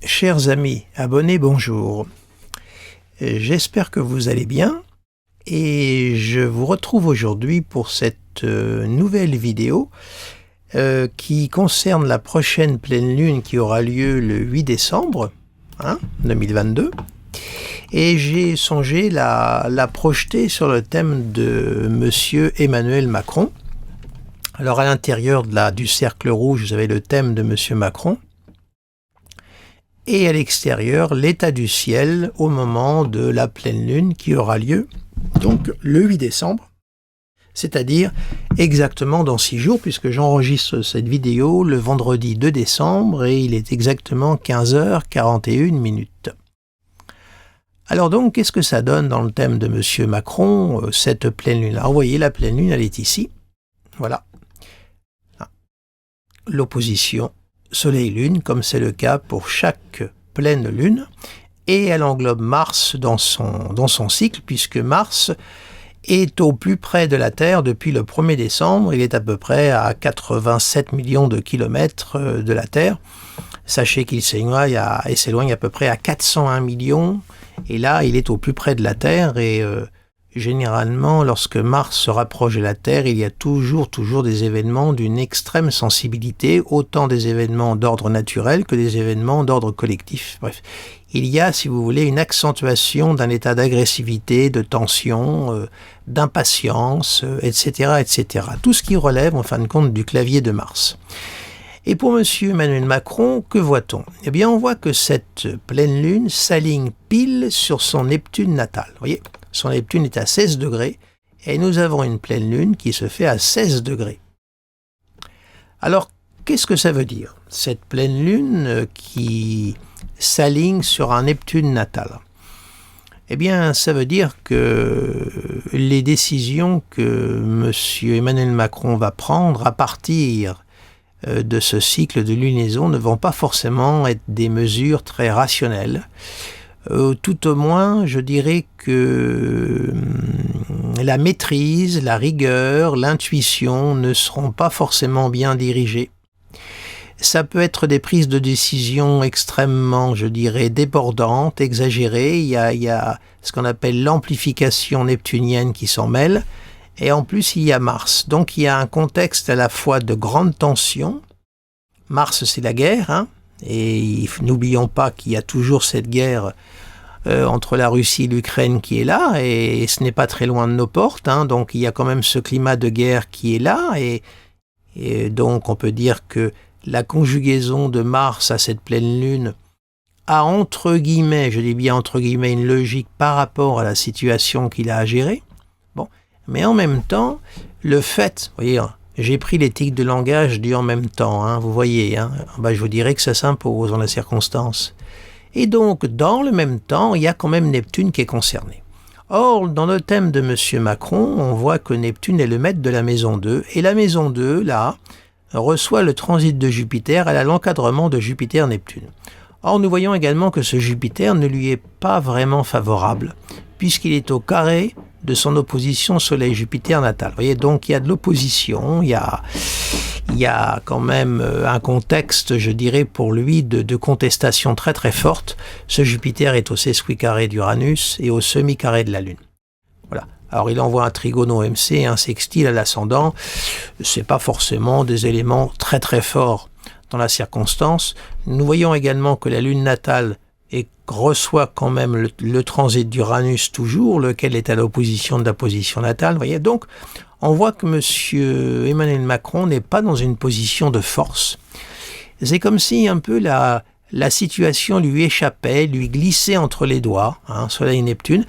Chers amis, abonnés, bonjour. J'espère que vous allez bien et je vous retrouve aujourd'hui pour cette nouvelle vidéo qui concerne la prochaine pleine lune qui aura lieu le 8 décembre 2022. Et j'ai songé la projeter sur le thème de Monsieur Emmanuel Macron. Alors à l'intérieur du cercle rouge, vous avez le thème de Monsieur Macron. Et à l'extérieur, l'état du ciel au moment de la pleine lune qui aura lieu, donc le 8 décembre, c'est-à-dire exactement dans 6 jours, puisque j'enregistre cette vidéo le vendredi 2 décembre et il est exactement 15h41. Alors donc, qu'est-ce que ça donne dans le thème de Monsieur Macron, cette pleine lune? Alors vous voyez, la pleine lune, elle est ici, voilà, l'opposition Soleil-Lune, comme c'est le cas pour chaque pleine lune, et elle englobe Mars dans son cycle, puisque Mars est au plus près de la Terre depuis le 1er décembre, il est à peu près à 87 millions de kilomètres de la Terre. Sachez qu'il s'éloigne à peu près à 401 millions, et là il est au plus près de la Terre, et généralement, lorsque Mars se rapproche de la Terre, il y a toujours des événements d'une extrême sensibilité, autant des événements d'ordre naturel que des événements d'ordre collectif. Bref, il y a, si vous voulez, une accentuation d'un état d'agressivité, de tension, d'impatience, etc., etc. Tout ce qui relève, en fin de compte, du clavier de Mars. Et pour Monsieur Emmanuel Macron, que voit-on? Eh bien, on voit que cette pleine lune s'aligne pile sur son Neptune natal. Vous voyez, son Neptune est à 16 degrés et nous avons une pleine lune qui se fait à 16 degrés. Alors, qu'est-ce que ça veut dire, cette pleine lune qui s'aligne sur un Neptune natal? Eh bien, ça veut dire que les décisions que M. Emmanuel Macron va prendre à partir de ce cycle de lunaison ne vont pas forcément être des mesures très rationnelles. Tout au moins, je dirais que la maîtrise, la rigueur, l'intuition ne seront pas forcément bien dirigées. Ça peut être des prises de décision extrêmement, je dirais, débordantes, exagérées. Il y a ce qu'on appelle l'amplification neptunienne qui s'en mêle. Et en plus, il y a Mars. Donc, il y a un contexte à la fois de grande tension. Mars, c'est la guerre, et n'oublions pas qu'il y a toujours cette guerre entre la Russie et l'Ukraine qui est là, et ce n'est pas très loin de nos portes, donc il y a quand même ce climat de guerre qui est là, et donc on peut dire que la conjugaison de Mars à cette pleine lune a entre guillemets, je dis bien entre guillemets, une logique par rapport à la situation qu'il a à gérer. Bon, mais en même temps, le fait, vous voyez, j'ai pris l'éthique de langage du en même temps, vous voyez, je vous dirais que ça s'impose dans la circonstance. Et donc, dans le même temps, il y a quand même Neptune qui est concerné. Or, dans le thème de M. Macron, on voit que Neptune est le maître de la maison 2, et la maison 2, là, reçoit le transit de Jupiter, elle a l'encadrement de Jupiter-Neptune. Or, nous voyons également que ce Jupiter ne lui est pas vraiment favorable, puisqu'il est au carré de son opposition Soleil-Jupiter natal. Vous voyez, donc il y a de l'opposition, il y a quand même un contexte, je dirais, pour lui, de contestation très très forte. Ce Jupiter est au sesquicarré d'Uranus et au semi-carré de la Lune. Voilà. Alors il envoie un trigone au MC, un sextile à l'ascendant. C'est pas forcément des éléments très très forts dans la circonstance. Nous voyons également que la Lune natale reçoit quand même le transit d'Uranus toujours, lequel est à l'opposition de la position natale. Vous voyez, donc on voit que M. Emmanuel Macron n'est pas dans une position de force. C'est comme si un peu la situation lui échappait, lui glissait entre les doigts, Soleil et Neptune.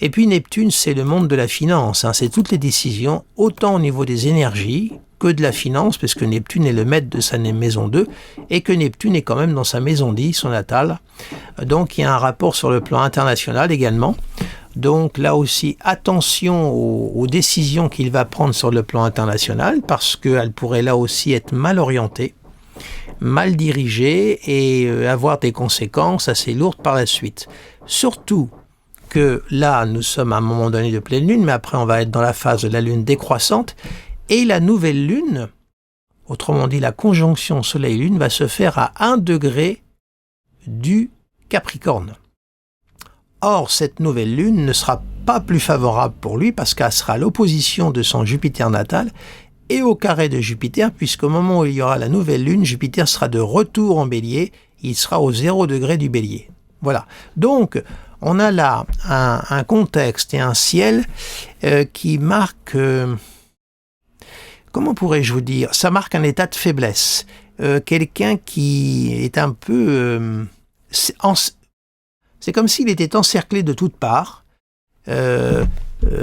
Et puis Neptune, c'est le monde de la finance, c'est toutes les décisions, autant au niveau des énergies que de la finance, parce que Neptune est le maître de sa maison 2, et que Neptune est quand même dans sa maison 10, son natal. Donc il y a un rapport sur le plan international également. Donc là aussi, attention aux décisions qu'il va prendre sur le plan international, parce qu'elles pourraient là aussi être mal orientées, mal dirigées, et avoir des conséquences assez lourdes par la suite. Surtout que là, nous sommes à un moment donné de pleine lune, mais après on va être dans la phase de la lune décroissante, et la nouvelle lune, autrement dit la conjonction soleil-lune, va se faire à 1 degré du Capricorne. Or, cette nouvelle lune ne sera pas plus favorable pour lui parce qu'elle sera à l'opposition de son Jupiter natal et au carré de Jupiter, puisqu'au moment où il y aura la nouvelle lune, Jupiter sera de retour en Bélier, il sera au 0 degré du Bélier. Voilà. Donc, on a là un contexte et un ciel qui marque, comment pourrais-je vous dire, ça marque un état de faiblesse. Quelqu'un qui est un peu... c'est comme s'il était encerclé de toutes parts.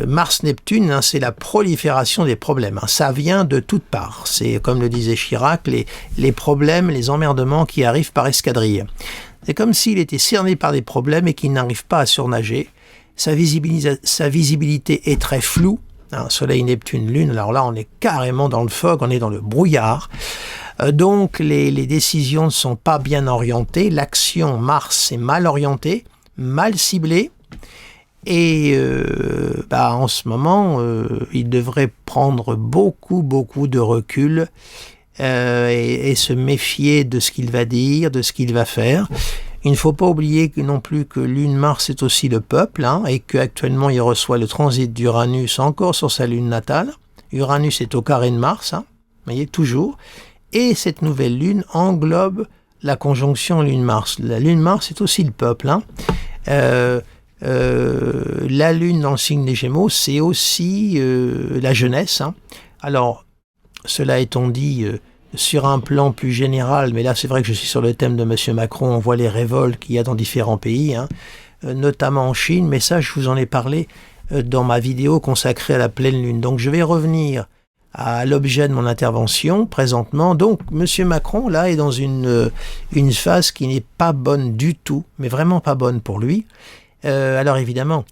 Mars-Neptune, hein, c'est la prolifération des problèmes. Hein. Ça vient de toutes parts. C'est, comme le disait Chirac, les problèmes, les emmerdements qui arrivent par escadrille. C'est comme s'il était cerné par des problèmes et qu'il n'arrive pas à surnager. Sa visibilité est très floue. Hein, Soleil, Neptune, Lune, alors là, on est carrément dans le fog, on est dans le brouillard. Donc, les décisions ne sont pas bien orientées. L'action Mars est mal orientée, mal ciblée. Et en ce moment, il devrait prendre beaucoup de recul et se méfier de ce qu'il va dire, de ce qu'il va faire. Il ne faut pas oublier non plus que Lune-Mars est aussi le peuple, hein, et qu'actuellement il reçoit le transit d'Uranus encore sur sa lune natale. Uranus est au carré de Mars, hein, vous voyez, toujours. Et cette nouvelle lune englobe la conjonction Lune-Mars. La Lune-Mars est aussi le peuple, hein. La lune dans le signe des Gémeaux, c'est aussi la jeunesse. Hein. Alors, cela étant dit, sur un plan plus général, mais là c'est vrai que je suis sur le thème de M. Macron, on voit les révoltes qu'il y a dans différents pays, hein, notamment en Chine, mais ça je vous en ai parlé dans ma vidéo consacrée à la pleine lune. Donc je vais revenir à l'objet de mon intervention présentement. Donc M. Macron là est dans une phase qui n'est pas bonne du tout, mais vraiment pas bonne pour lui. Alors évidemment,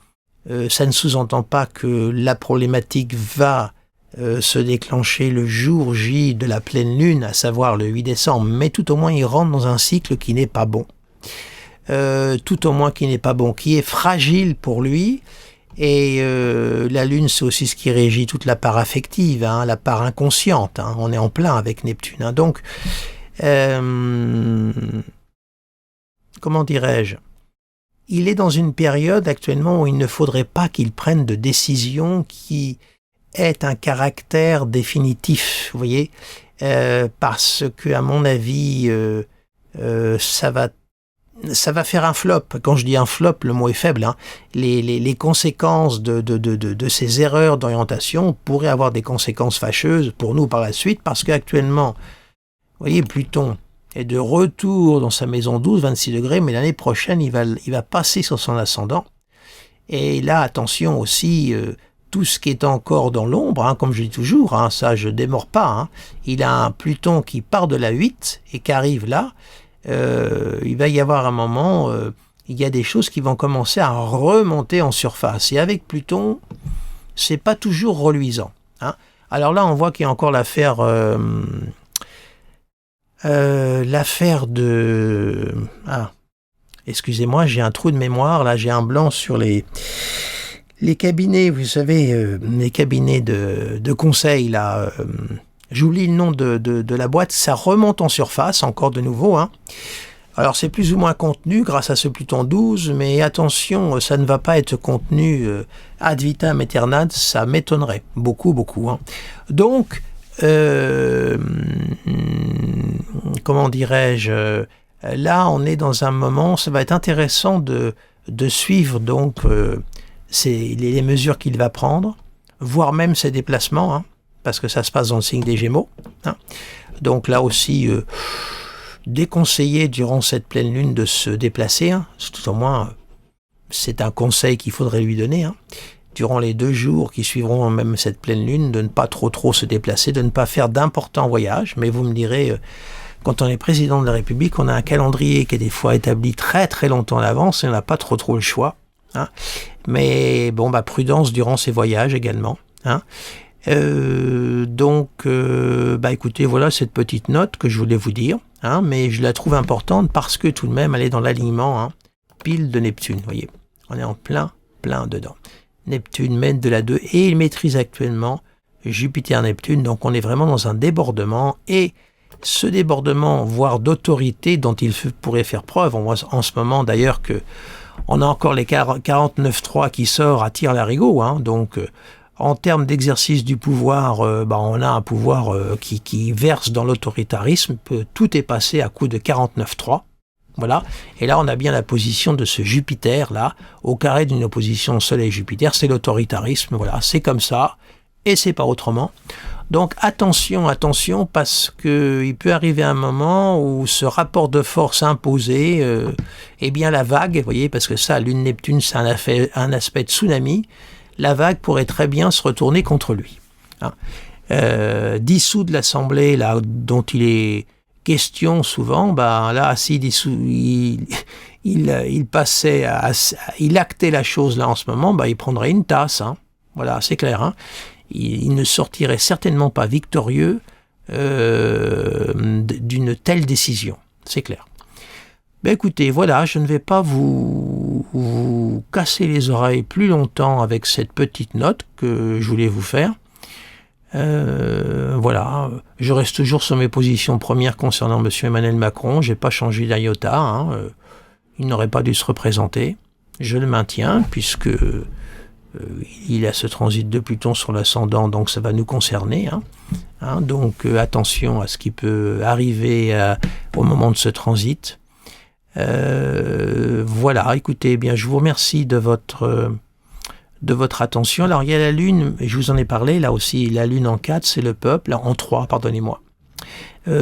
ça ne sous-entend pas que la problématique va se déclencher le jour J de la pleine lune, à savoir le 8 décembre, mais tout au moins il rentre dans un cycle qui n'est pas bon. Tout au moins qui n'est pas bon, qui est fragile pour lui, et la lune c'est aussi ce qui régit toute la part affective, hein, la part inconsciente, hein, on est en plein avec Neptune. Hein, donc, comment dirais-je ? Il est dans une période actuellement où il ne faudrait pas qu'il prenne de décision qui ait un caractère définitif, vous voyez, parce que à mon avis, ça va faire un flop. Quand je dis un flop, le mot est faible. Hein. Les conséquences de ces erreurs d'orientation pourraient avoir des conséquences fâcheuses pour nous par la suite, parce qu'actuellement, vous voyez, Pluton est de retour dans sa maison 12, 26 degrés, mais l'année prochaine, il va passer sur son ascendant. Et là, attention aussi, tout ce qui est encore dans l'ombre, hein, comme je dis toujours, hein, ça je démords pas, hein, il a un Pluton qui part de la 8 et qui arrive là, il va y avoir un moment, il y a des choses qui vont commencer à remonter en surface. Et avec Pluton, c'est pas toujours reluisant. Hein. Alors là, on voit qu'il y a encore l'affaire de... Ah, excusez-moi, j'ai un trou de mémoire, là j'ai un blanc sur les cabinets, vous savez, les cabinets de conseil, là, j'oublie le nom de la boîte, ça remonte en surface, encore de nouveau. Hein. Alors c'est plus ou moins contenu grâce à ce Pluton 12, mais attention, ça ne va pas être contenu ad vitam aeternam, ça m'étonnerait, beaucoup. Hein. Donc, comment dirais-je, là on est dans un moment, ça va être intéressant de suivre donc les mesures qu'il va prendre, voire même ses déplacements, hein, parce que ça se passe dans le signe des Gémeaux. Hein. Donc là aussi, déconseillé durant cette pleine lune de se déplacer. Hein. Tout au moins, c'est un conseil qu'il faudrait lui donner. Hein. Durant les 2 jours qui suivront même cette pleine lune, de ne pas trop se déplacer, de ne pas faire d'importants voyages. Mais vous me direz, quand on est président de la République, on a un calendrier qui est des fois établi très longtemps à l'avance et on n'a pas trop le choix. Hein. Mais bon, prudence durant ces voyages également. Hein. Donc, écoutez, voilà cette petite note que je voulais vous dire. Hein, mais je la trouve importante parce que tout de même, elle est dans l'alignement, hein, pile de Neptune. Vous voyez, on est en plein dedans. Neptune mène de la 2 et il maîtrise actuellement Jupiter-Neptune. Donc, on est vraiment dans un débordement et ce débordement, voire d'autorité dont il pourrait faire preuve. On voit en ce moment d'ailleurs que on a encore les 49.3 qui sort à tire-larigot, hein, donc en termes d'exercice du pouvoir, on a un pouvoir qui verse dans l'autoritarisme. Tout est passé à coup de 49.3. Voilà. Et là, on a bien la position de ce Jupiter, là, au carré d'une opposition Soleil-Jupiter. C'est l'autoritarisme, voilà, c'est comme ça, et c'est pas autrement. Donc attention, attention, parce qu'il peut arriver un moment où ce rapport de force imposé, eh bien la vague, vous voyez, parce que ça, Lune-Neptune, c'est un aspect de tsunami, la vague pourrait très bien se retourner contre lui. Hein. Dissoudre l'Assemblée, là, dont il est question souvent, là, s'il il passait il actait la chose là en ce moment, il prendrait une tasse, hein. Voilà, c'est clair, hein. Il ne sortirait certainement pas victorieux d'une telle décision, c'est clair. Écoutez, voilà, je ne vais pas vous casser les oreilles plus longtemps avec cette petite note que je voulais vous faire. Voilà, je reste toujours sur mes positions premières concernant M. Emmanuel Macron, je n'ai pas changé d'iota, hein. Il n'aurait pas dû se représenter, je le maintiens, puisque il a ce transit de Pluton sur l'ascendant, donc ça va nous concerner. Donc attention à ce qui peut arriver au moment de ce transit. Voilà, écoutez, eh bien, je vous remercie de votre attention. Alors il y a la Lune, et je vous en ai parlé, là aussi, la Lune en 4, c'est le peuple, en 3, pardonnez-moi.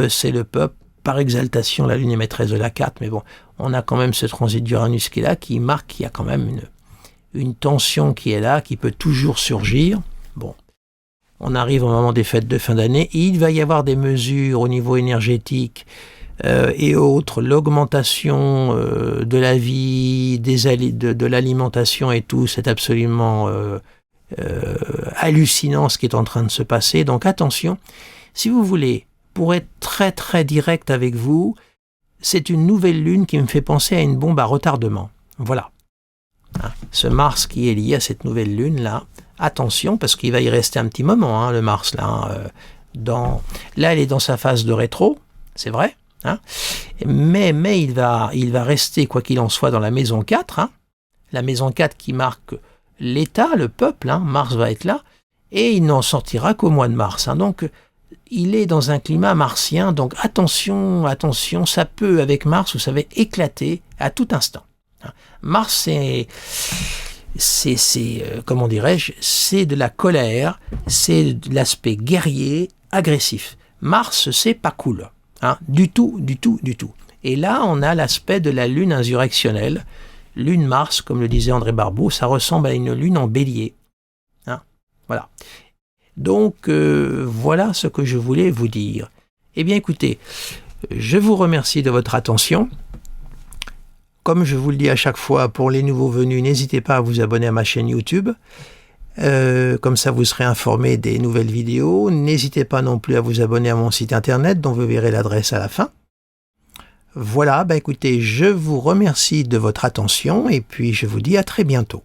C'est le peuple, par exaltation, la Lune est maîtresse de la 4, mais bon, on a quand même ce transit d'Uranus qui est là, qui marque qu'il y a quand même une tension qui est là, qui peut toujours surgir. Bon, on arrive au moment des fêtes de fin d'année, il va y avoir des mesures au niveau énergétique et autres, l'augmentation de la vie, de l'alimentation et tout, c'est absolument hallucinant ce qui est en train de se passer. Donc attention, si vous voulez, pour être très très direct avec vous, c'est une nouvelle lune qui me fait penser à une bombe à retardement. Voilà. Ce Mars qui est lié à cette nouvelle lune là, attention parce qu'il va y rester un petit moment, hein, le Mars là. Là, elle est dans sa phase de rétro, c'est vrai, hein, mais il va rester quoi qu'il en soit dans la maison 4, hein, la maison 4 qui marque l'État, le peuple, hein, Mars va être là et il n'en sortira qu'au mois de mars. Hein, donc il est dans un climat martien, donc attention, ça peut avec Mars, vous savez, éclater à tout instant. Mars, comment dirais-je, c'est de la colère, c'est de l'aspect guerrier, agressif. Mars, c'est pas cool, hein, du tout. Et là, on a l'aspect de la lune insurrectionnelle. Lune Mars, comme le disait André Barbeau, ça ressemble à une lune en bélier. Hein, voilà. Donc, voilà ce que je voulais vous dire. Eh bien, écoutez, je vous remercie de votre attention. Comme je vous le dis à chaque fois, pour les nouveaux venus, n'hésitez pas à vous abonner à ma chaîne YouTube. Comme ça, vous serez informé des nouvelles vidéos. N'hésitez pas non plus à vous abonner à mon site internet, dont vous verrez l'adresse à la fin. Voilà, écoutez, je vous remercie de votre attention et puis je vous dis à très bientôt.